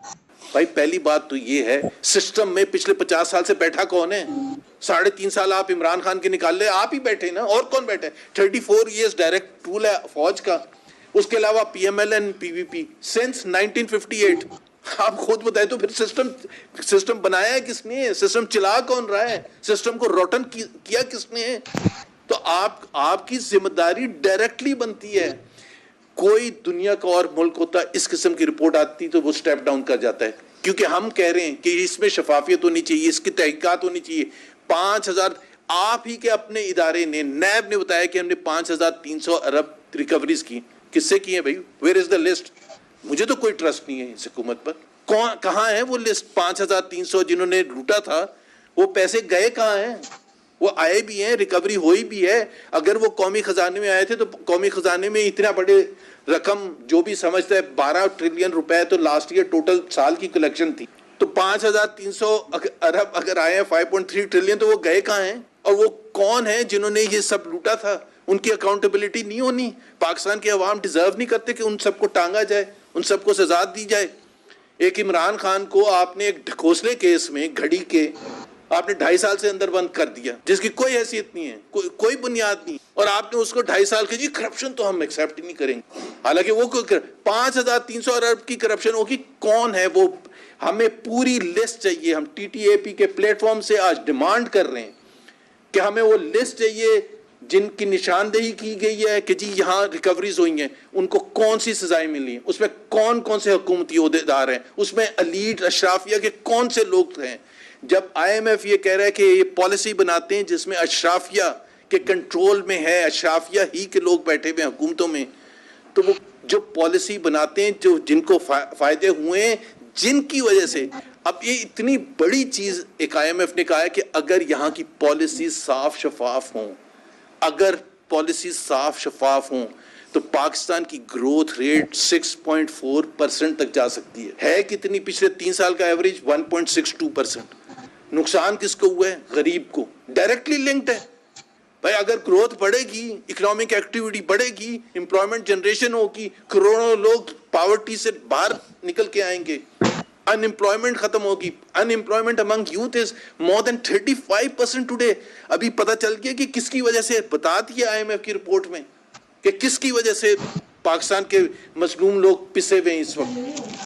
بھائی پہلی بات تو یہ ہے سسٹم میں پچھلے 50 سال سے بیٹھا کون ہے؟ 3.5 سال آپ عمران خان کے نکال لے, آپ ہی بیٹھے نا, اور کون بیٹھے؟ 34 ایئرز ڈائریکٹ رول ہے فوج کا, اس کے علاوہ P M L N P V P since 1958. آپ خود بتائیں تو پھر سسٹم بنایا ہے کس نے؟ سسٹم چلا کون رہا ہے؟ سسٹم کو روٹن کیا کس نے؟ تو آپ کی ذمہ داری ڈائریکٹلی بنتی ہے. کوئی دنیا کا اور ملک ہوتا اس قسم کی رپورٹ آتی تو وہ سٹیپ ڈاؤن کر جاتا ہے, کیونکہ ہم کہہ رہے ہیں کہ اس میں شفافیت ہونی چاہیے, اس کی تحقیقات ہونی چاہیے. 5,000 آپ ہی کے اپنے ادارے نے, نیب نے بتایا کہ ہم نے 5,300 ارب ریکوریز کی. کس سے کی ہیں بھائی؟ Where is the list? مجھے تو کوئی ٹرسٹ نہیں ہے اس حکومت پر. کہاں ہے وہ لسٹ؟ 5,300 جنہوں نے لوٹا تھا, وہ پیسے گئے کہاں ہیں؟ وہ آئے بھی ہیں, ریکوری ہوئی بھی ہے. اگر وہ قومی خزانے میں آئے تھے تو قومی خزانے میں اتنا بڑے رقم جو بھی سمجھتا ہے 12 ٹریلین روپے تو لاسٹ ایئر ٹوٹل سال کی کلیکشن تھی. تو 5,300 ارب اگر آئے ہیں 5.3 ٹریلین, تو وہ گئے کہاں ہیں؟ اور وہ کون ہیں جنہوں نے یہ سب لوٹا تھا؟ ان کی اکاؤنٹیبلٹی نہیں ہونی. پاکستان کے عوام ڈیزرو نہیں کرتے کہ ان سب کو ٹانگا جائے, ان سب کو سزا دی جائے. ایک عمران خان کو آپ نے ایک ڈھکوسلے کیس میں گھڑی کے آپ نے 2.5 سال سے اندر بند کر دیا, جس کی کوئی حیثیت نہیں ہے, کوئی بنیاد نہیں, اور آپ نے اس کو 2.5 سال کے, جی کرپشن تو ہم ایکسیپٹ ہی نہیں کریں گے. حالانکہ وہ 5,300 ارب کی کرپشن ہوگی. کون ہے وہ؟ ہمیں پوری لسٹ چاہیے. ہم ٹی ٹی اے پی کے پلیٹ فارم سے آج ڈیمانڈ کر رہے ہیں کہ ہمیں وہ لسٹ چاہیے جن کی نشاندہی کی گئی ہے کہ جی یہاں ریکوریز ہوئی ہیں, ان کو کون سی سزائیں ملی ہیں, اس میں کون کون سے حکومتی عہدیدار ہیں, اس میں ایلیٹ اشرافیہ کے کون سے لوگ ہیں. جب آئی ایم ایف یہ کہہ رہا ہے کہ یہ پالیسی بناتے ہیں جس میں اشرافیہ کے کنٹرول میں ہے, اشرافیہ ہی کے لوگ بیٹھے ہوئے حکومتوں میں, تو وہ جو پالیسی بناتے ہیں جن کو فائدے ہوئے ہیں, جن کی وجہ سے اب یہ اتنی بڑی چیز ایک آئی ایم ایف نے کہا ہے کہ اگر یہاں کی پالیسی صاف شفاف ہوں, اگر پالیسی صاف شفاف ہوں تو پاکستان کی گروتھ ریٹ 6.4% تک جا سکتی ہے. کتنی؟ پچھلے 3 سال کا ایوریج 1.62%. نقصان کس کو ہوا ہے؟ غریب کو. ڈائریکٹلی لنکڈ ہے بھائی. اگر گروتھ بڑھے گی, اکنامک ایکٹیویٹی بڑھے گی, امپلائمنٹ جنریشن ہوگی, کروڑوں لوگ پاورٹی سے باہر نکل کے آئیں گے, ان امپلائمنٹ ختم ہوگی. Unemployment among youth is more than 35% today. ابھی پتہ چل گیا کہ کس کی وجہ سے, بتا دیا آئی ایم ایف کی رپورٹ میں کہ کس کی وجہ سے پاکستان کے مظلوم لوگ پسے ہوئے ہیں اس وقت.